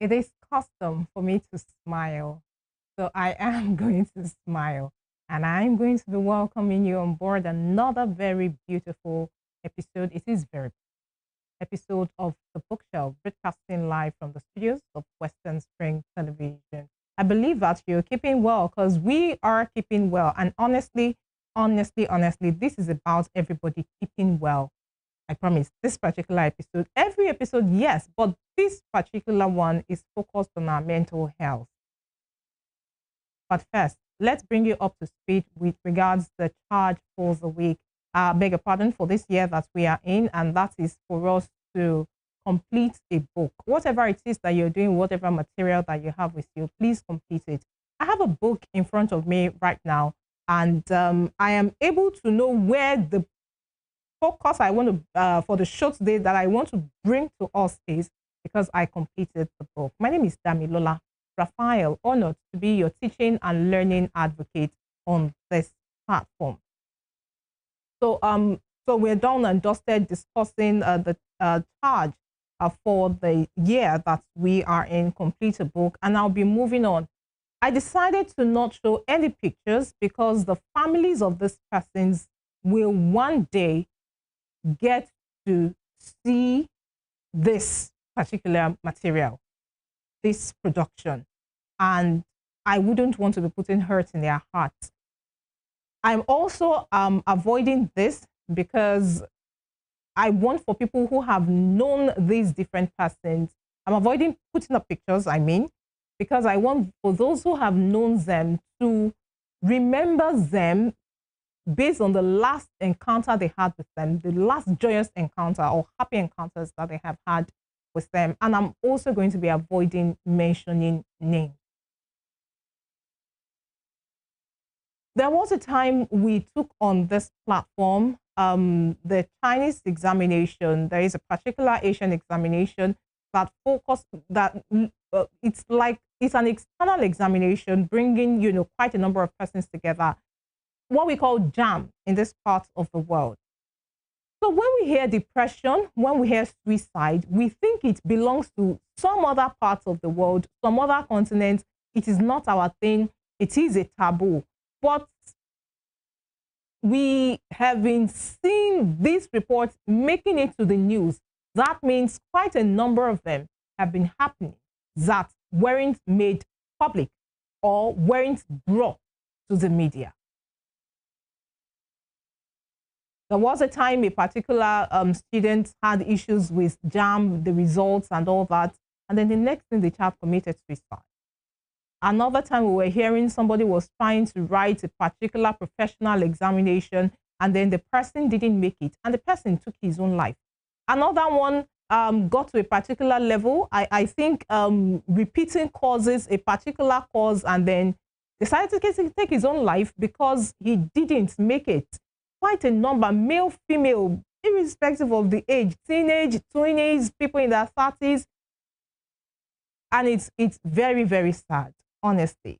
It is custom for me to smile. So I am going to smile. And I'm going to be welcoming you on board another very beautiful episode. It is very episode of The Bookshelf, broadcasting live from the studios of Western Spring Television. I believe that you're keeping well because we are keeping well. And honestly, this is about everybody keeping well. I promise this particular episode, every episode, yes, but this particular one is focused on our mental health. But first, let's bring you up to speed with regards to the charge for the week. Beg your pardon for this year that we are in, and that is for us to complete a book. Whatever it is that you're doing, whatever material that you have with you, please complete it. I have a book in front of me right now, and I am able to know where the focus I want to, for the show today that I want to bring to us is because I completed the book. My name is Damilola Raphael, honored to be your teaching and learning advocate on this platform. So we're done and dusted discussing the charge for the year that we are in, complete a book, and I'll be moving on. I decided to not show any pictures because the families of these persons will one day get to see this particular material, this production, and I wouldn't want to be putting hurt in their hearts. I'm also avoiding this because I want for people who have known these different persons, I'm avoiding putting up pictures, because I want for those who have known them to remember them based on the last encounter they had with them, the last joyous encounter or happy encounters that they have had with them. And I'm also going to be avoiding mentioning names. There was a time we took on this platform the Chinese examination. There is a particular Asian examination that it's an external examination bringing quite a number of persons together, what we call jam in this part of the world. So when we hear depression, when we hear suicide, we think it belongs to some other parts of the world, some other continent. It is not our thing. It is a taboo. But we have been seeing these reports making it to the news. That means quite a number of them have been happening that weren't made public or weren't brought to the media. There was a time a particular student had issues with JAM, the results and all that, and then the next thing the child committed suicide. Another time we were hearing somebody was trying to write a particular professional examination and then the person didn't make it and the person took his own life. Another one got to a particular level, I think repeating causes a particular cause and then decided to take his own life because he didn't make it. Quite a number, male, female, irrespective of the age, teenage, 20s, people in their 30s. And it's very, very sad, honestly.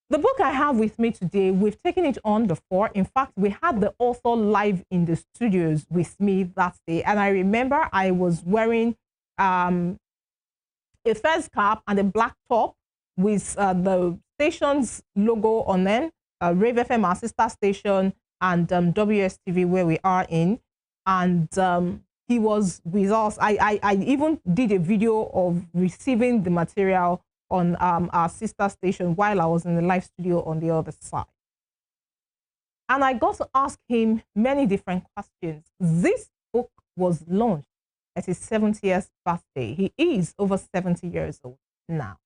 The book I have with me today, we've taken it on before. In fact, we had the author live in the studios with me that day. And I remember I was wearing a fez cap and a black top with the station's logo on them. Rave FM, our sister station, and WSTV, where we are in. And he was with us. I even did a video of receiving the material on our sister station while I was in the live studio on the other side. And I got to ask him many different questions. This book was launched at his 70th birthday. He is over 70 years old now.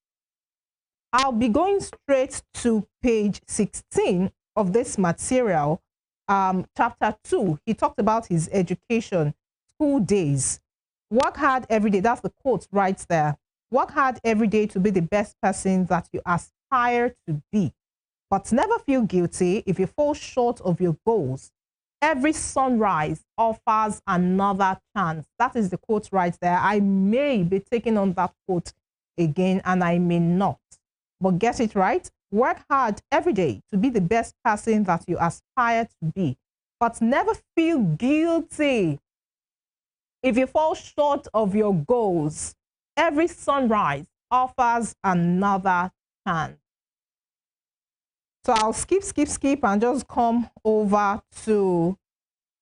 I'll be going straight to page 16 of this material, chapter 2. He talked about his education, school days. Work hard every day. That's the quote right there. Work hard every day to be the best person that you aspire to be. But never feel guilty if you fall short of your goals. Every sunrise offers another chance. That is the quote right there. I may be taking on that quote again and I may not. But get it right. Work hard every day to be the best person that you aspire to be. But never feel guilty if you fall short of your goals. every sunrise offers another chance. So I'll skip, and just come over to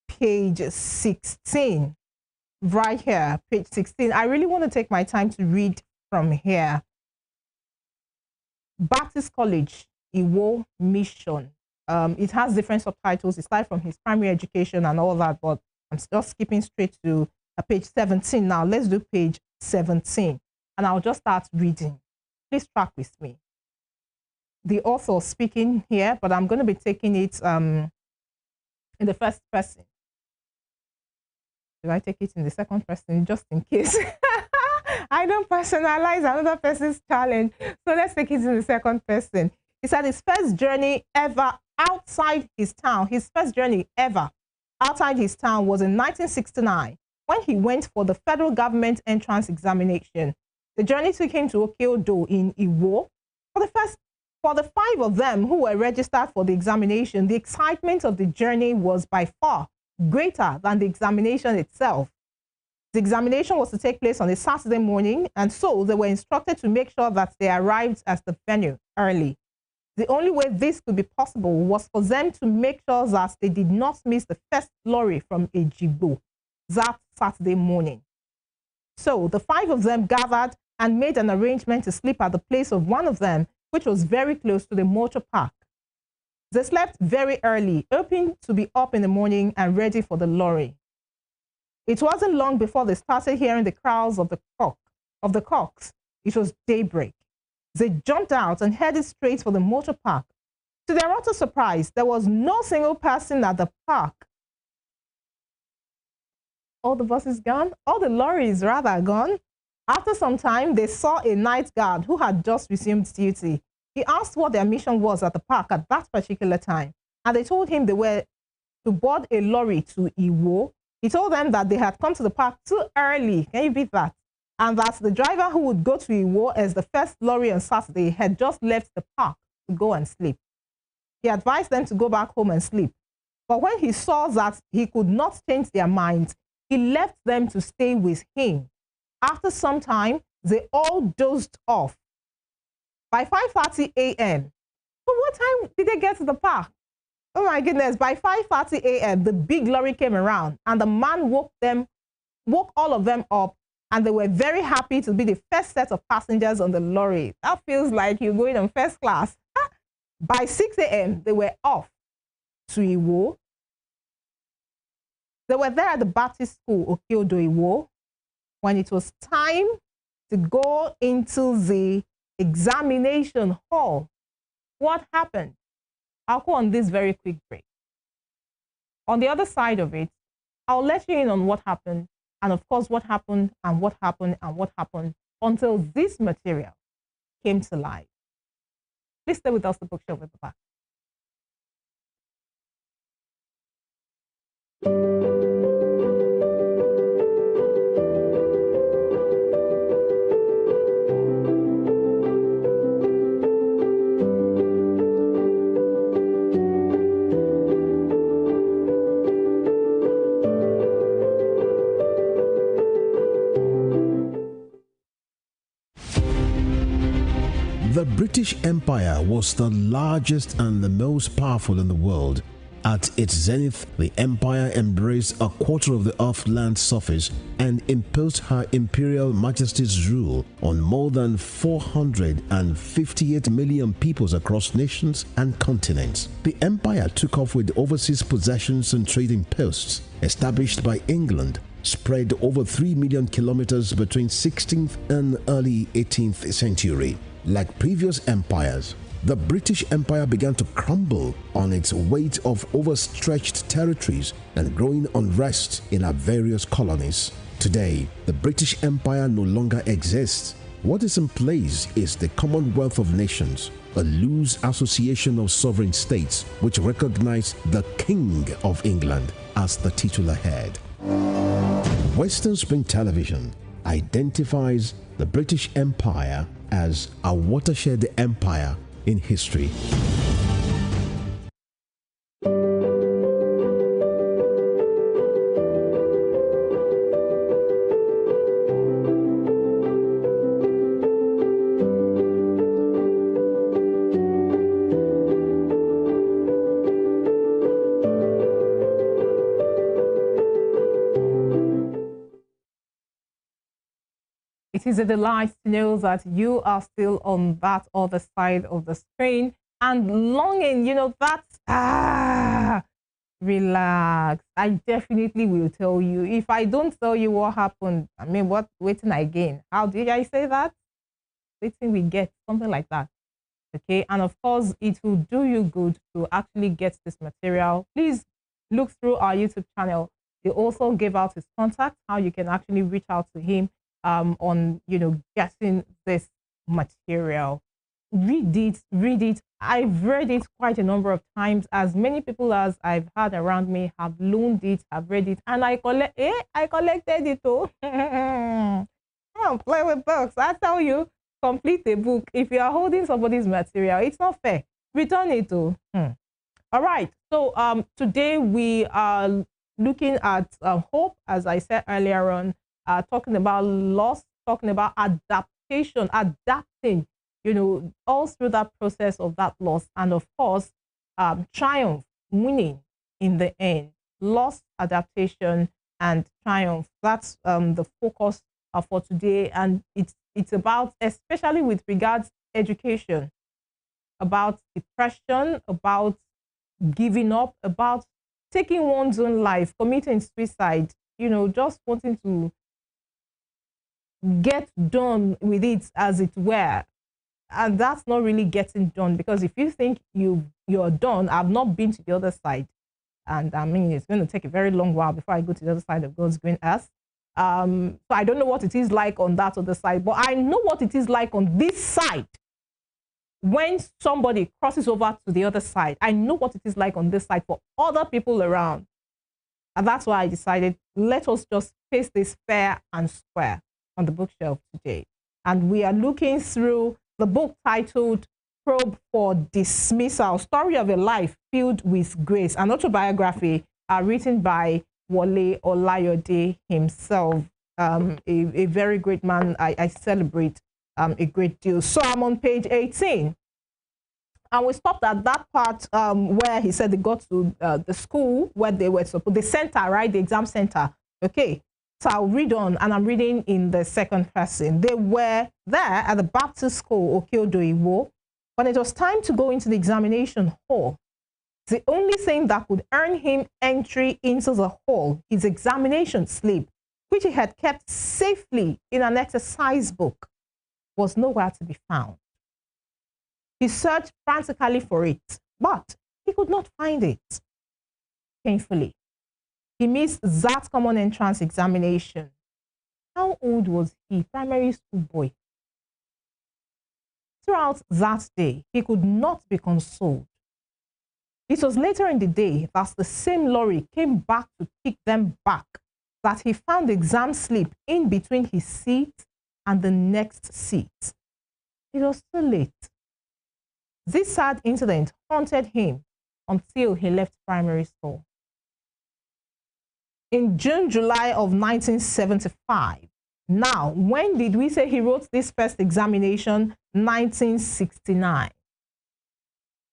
page 16. Right here, page 16. I really want to take my time to read from here. Baptist College, Iwo Mission. It has different subtitles. It starts from his primary education and all that, but I'm just skipping straight to page 17 now. Let's do page 17, and I'll just start reading. Please track with me. The author speaking here, but I'm going to be taking it in the first person. Should I take it in the second person just in case? I don't personalize another person's challenge. So let's take it in the second person. He said his first journey ever outside his town, was in 1969 when he went for the federal government entrance examination. The journey took him to Okeodo in Iwo. For the 5 of them who were registered for the examination, the excitement of the journey was by far greater than the examination itself. The examination was to take place on a Saturday morning, and so they were instructed to make sure that they arrived at the venue early. The only way this could be possible was for them to make sure that they did not miss the first lorry from Ejigbo that Saturday morning. So the 5 of them gathered and made an arrangement to sleep at the place of one of them, which was very close to the motor park. They slept very early, hoping to be up in the morning and ready for the lorry. It wasn't long before they started hearing the crows of the cocks. It was daybreak. They jumped out and headed straight for the motor park. To their utter surprise, there was no single person at the park. All the buses gone? All the lorries rather gone. After some time, they saw a night guard who had just resumed duty. He asked what their mission was at the park at that particular time, and they told him they were to board a lorry to Iwo. He told them that they had come to the park too early. Can you beat that? And that the driver who would go to Iwo as the first lorry on Saturday had just left the park to go and sleep. He advised them to go back home and sleep. But when he saw that he could not change their minds, he left them to stay with him. After some time, they all dozed off. By 5:30 a.m., but what time did they get to the park? Oh my goodness, by 5:30 a.m., the big lorry came around and the man woke all of them up, and they were very happy to be the first set of passengers on the lorry. That feels like you're going on first class. By 6 a.m., they were off to Iwo. They were there at the Baptist School, Okeodo Iwo, when it was time to go into the examination hall. What happened? I'll go on this very quick break. On the other side of it, I'll let you in on what happened, and of course what happened and what happened and what happened until this material came to life. Please stay with us, the bookshelf at the back. The British Empire was the largest and the most powerful in the world. At its zenith, the empire embraced a quarter of the Earth's land surface and imposed her imperial majesty's rule on more than 458 million peoples across nations and continents. The empire took off with overseas possessions and trading posts established by England, spread over 3 million kilometers between 16th and early 18th century. Like previous empires, the British Empire began to crumble on its weight of overstretched territories and growing unrest in our various colonies. Today, the British Empire no longer exists. What is in place is the Commonwealth of Nations, a loose association of sovereign states which recognize the King of England as the titular head. Western Spring Television identifies the British Empire as a watershed empire in history. It is a delight to know that you are still on that other side of the screen and longing, relax. I definitely will tell you. If I don't tell you what happened, I mean, waiting again? How did I say that? Waiting we get, something like that. Okay, and of course, it will do you good to actually get this material. Please look through our YouTube channel. They also gave out his contact, how you can actually reach out to him on, getting this material. Read it. I've read it quite a number of times. As many people as I've had around me have loaned it, have read it, and I collected it too. I don't play with books. I tell you, complete a book. If you are holding somebody's material, it's not fair. Return it to. All right. So today we are looking at hope, as I said earlier on, talking about loss, talking about adaptation, adapting, all through that process of that loss, and of course, triumph, winning in the end. Loss, adaptation, and triumph. That's the focus for today, and it's about, especially with regards to education, about depression, about giving up, about taking one's own life, committing suicide, just wanting to get done with it, as it were. And that's not really getting done, because if you think you're done, I've not been to the other side. And I mean, it's going to take a very long while before I go to the other side of God's green earth. So I don't know what it is like on that other side, but I know what it is like on this side. When somebody crosses over to the other side, I know what it is like on this side for other people around. And that's why I decided, let us just face this fair and square on the bookshelf today. And we are looking through the book titled Probe for Dismissal, Story of a Life Filled with Grace, an autobiography written by Wole Olayode himself, a very great man. I celebrate a great deal. So I'm on page 18. And we stopped at that part where he said they got to the school where they were supposed, the center, right? The exam center. Okay. So I'll read on, and I'm reading in the second person. They were there at the Baptist school, Okeodo-Iwo, when it was time to go into the examination hall. The only thing that could earn him entry into the hall, his examination slip, which he had kept safely in an exercise book, was nowhere to be found. He searched frantically for it, but he could not find it. Painfully, he missed that common entrance examination. How old was he? Primary school boy. Throughout that day, he could not be consoled. It was later in the day that the same lorry came back to pick them back that he found the exam slip in between his seat and the next seat. It was too late. This sad incident haunted him until he left primary school. In June, July of 1975. Now, when did we say he wrote this first examination? 1969.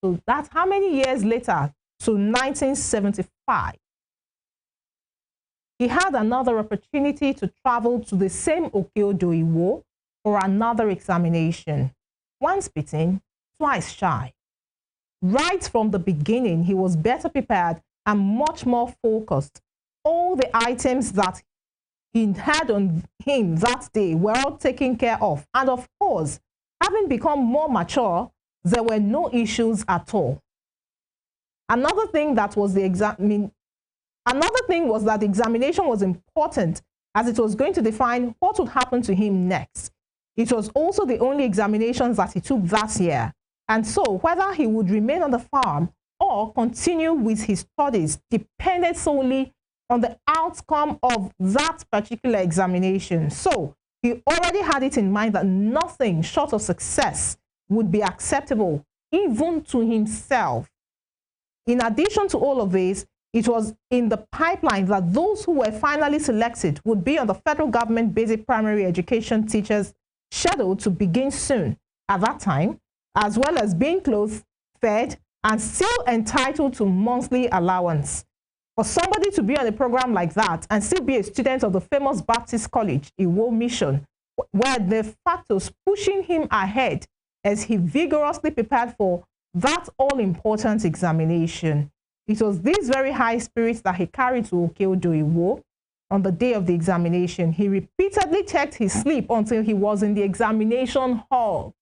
So that's how many years later? To 1975. He had another opportunity to travel to the same Okeodo-Iwo for another examination. Once bitten, twice shy. Right from the beginning, he was better prepared and much more focused. All the items that he had on him that day were all taken care of. And of course, having become more mature, there were no issues at all. Another thing was that the examination was important, as it was going to define what would happen to him next. It was also the only examinations that he took that year. And so whether he would remain on the farm or continue with his studies depended solely on the outcome of that particular examination. So he already had it in mind that nothing short of success would be acceptable, even to himself. In addition to all of this, it was in the pipeline that those who were finally selected would be on the federal government basic primary education teachers scheduled to begin soon at that time, as well as being clothed, fed, and still entitled to monthly allowance. For somebody to be on a program like that and still be a student of the famous Baptist College, Iwo Mission, were the factors pushing him ahead as he vigorously prepared for that all-important examination. It was these very high spirits that he carried to Okeodo on the day of the examination. He repeatedly checked his sleep until he was in the examination hall.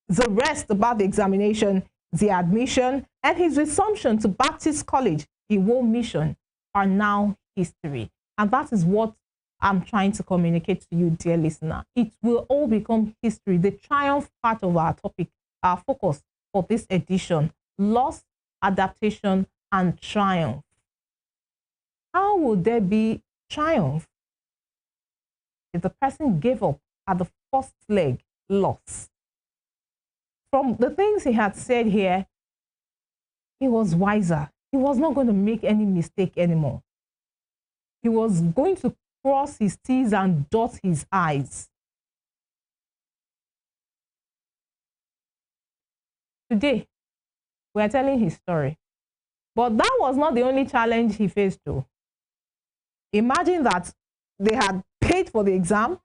The rest about the examination, the admission, and his resumption to Baptist College, Iwo Mission, are now history. And that is what I'm trying to communicate to you, dear listener. It will all become history. The triumph part of our topic, our focus for this edition: loss, adaptation, and triumph. How would there be triumph if the person gave up at the first leg, loss? From the things he had said here, he was wiser. He was not going to make any mistake anymore. He was going to cross his T's and dot his I's. Today, we are telling his story. But that was not the only challenge he faced though. Imagine that they had paid for the exam.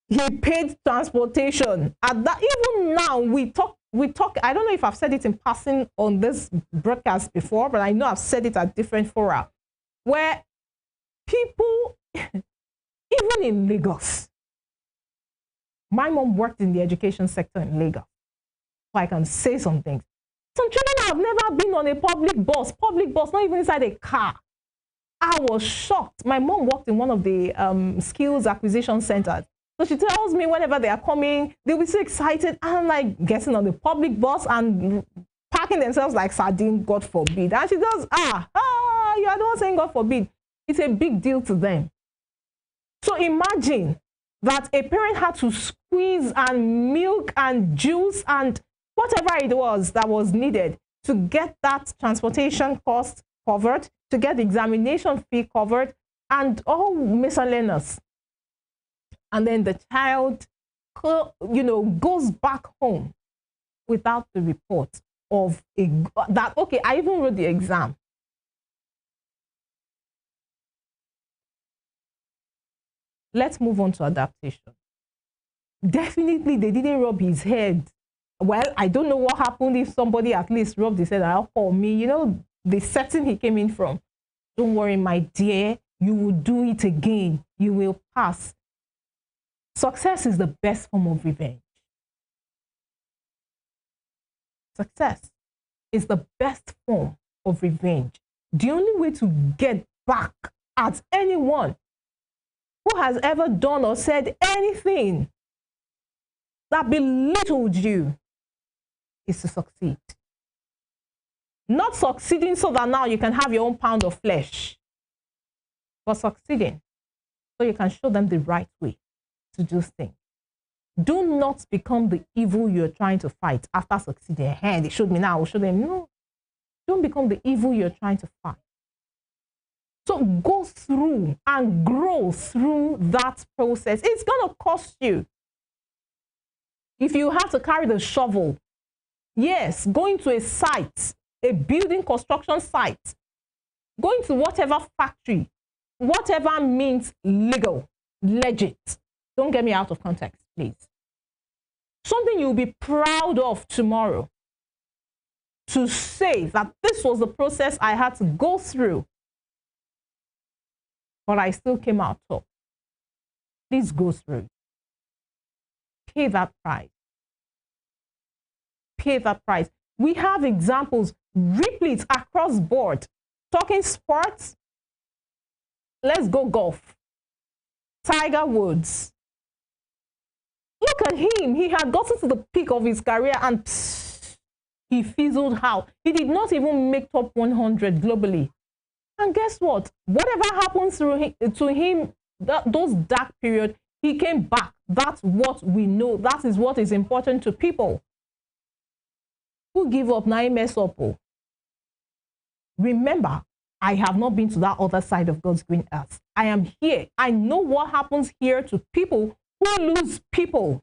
He paid transportation. At that, even now, we talk, I don't know if I've said it in passing on this broadcast before, but I know I've said it at different fora, where people, even in Lagos, my mom worked in the education sector in Lagos, so I can say some things. Some children have never been on a public bus, not even inside a car. I was shocked. My mom worked in one of the skills acquisition centers. So she tells me whenever they are coming, they'll be so excited. I'm like getting on the public bus and parking themselves like sardine, God forbid. And she goes, you are the one saying God forbid. It's a big deal to them. So imagine that a parent had to squeeze and milk and juice and whatever it was that was needed to get that transportation cost covered, to get the examination fee covered, and all miscellaneous. And then the child, goes back home without the report of that, okay, I even wrote the exam. Let's move on to adaptation. Definitely, they didn't rub his head. Well, I don't know what happened if somebody at least rubbed his head and for me, the setting he came in from. Don't worry, my dear, you will do it again. You will pass. Success is the best form of revenge. Success is the best form of revenge. The only way to get back at anyone who has ever done or said anything that belittled you is to succeed. Not succeeding so that now you can have your own pound of flesh, but succeeding so you can show them the right way to do things. Do not become the evil you're trying to fight after succeeding. Hey, they showed me now, I'll show them. No, don't become the evil you're trying to fight. So go through and grow through that process. It's going to cost you. If you have to carry the shovel, yes, going to a site, a building construction site, going to whatever factory, whatever means legal, legit. Don't get me out of context, please. Something you'll be proud of tomorrow. To say that this was the process I had to go through, but I still came out top. Please go through. Pay that price. Pay that price. We have examples, replete across board. Talking sports, let's go golf. Tiger Woods. Look at him. He had gotten to the peak of his career and he fizzled out. He did not even make top 100 globally. And guess what? Whatever happens to him, those dark periods, he came back. That's what we know. That is what is important to people. Who give up now, mess up. Remember, I have not been to that other side of God's green earth. I am here. I know what happens here to people who lose people.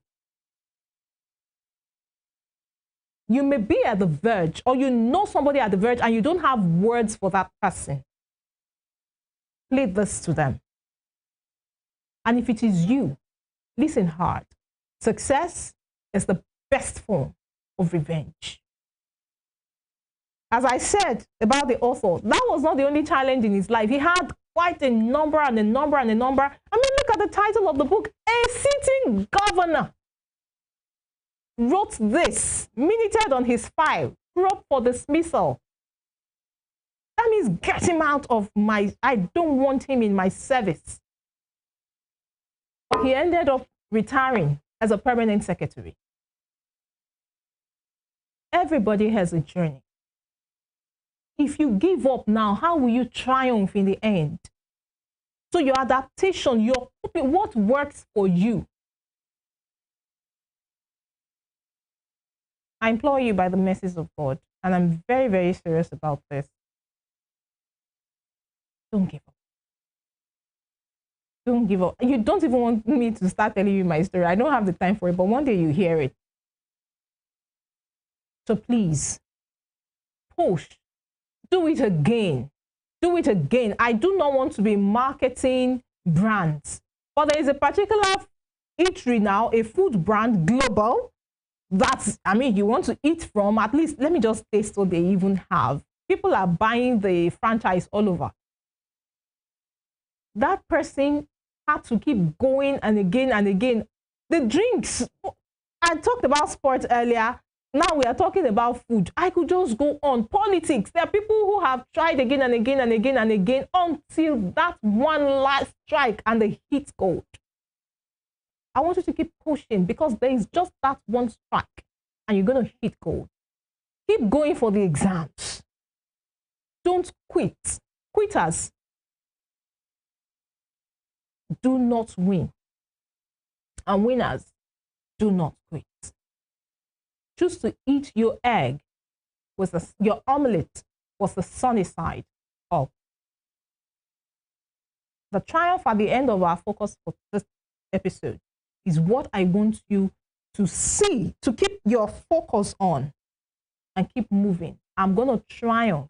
You may be at the verge, or you know somebody at the verge, and you don't have words for that person. Play this to them. And if it is you, listen hard. Success is the best form of revenge. As I said about the author, that was not the only challenge in his life. He had quite a number and a number and a number. I mean, look at the title of the book. A sitting governor wrote this, minuted on his file, up for dismissal. That means get him out of my, I don't want him in my service. He ended up retiring as a permanent secretary. Everybody has a journey. If you give up now, how will you triumph in the end? So your adaptation, what works for you. I implore you by the mercies of God, and I'm very, very serious about this. Don't give up. Don't give up. You don't even want me to start telling you my story. I don't have the time for it, but one day you hear it. So please, push. Do it again. Do it again. I do not want to be marketing brands, but there is a particular eatery now, a food brand, global, that's, I mean, you want to eat from, at least, let me just taste what they even have. People are buying the franchise all over. That person had to keep going and again and again. The drinks, I talked about sports earlier. Now we are talking about food. I could just go on. Politics. There are people who have tried again and again and again and again until that one last strike and they hit gold. I want you to keep pushing because there is just that one strike and you're going to hit gold. Keep going for the exams. Don't quit. Quitters do not win. And winners do not quit. Choose to eat your egg with your omelette with the sunny side up. The triumph at the end of our focus for this episode is what I want you to see, to keep your focus on and keep moving. I'm going to triumph.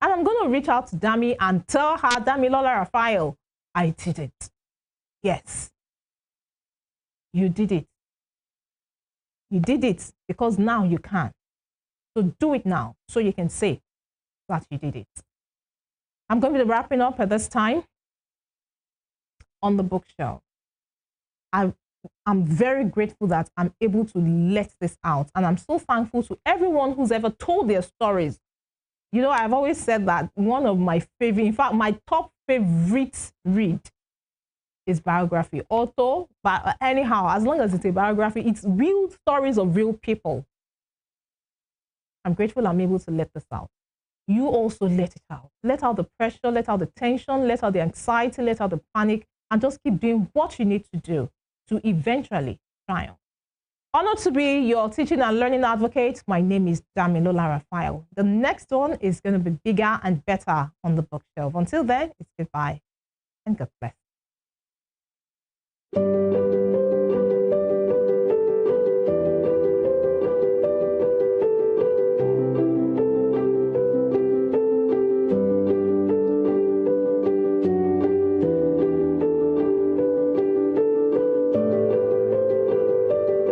And I'm going to reach out to Dami and tell her, Damilola Raphael, I did it. Yes, you did it. You did it because now you can. So do it now so you can say that you did it. I'm going to be wrapping up at this time on the bookshelf. I'm very grateful that I'm able to let this out. And I'm so thankful to everyone who's ever told their stories. You know, I've always said that one of my favorite, in fact, my top favorite read is biography. Although, but anyhow, as long as it's a biography, it's real stories of real people. I'm grateful I'm able to let this out. You also let it out. Let out the pressure, let out the tension, let out the anxiety, let out the panic, and just keep doing what you need to do to eventually triumph. Honored to be your teaching and learning advocate. My name is Damilola Raphael. The next one is going to be bigger and better on the bookshelf. Until then, it's goodbye and God bless.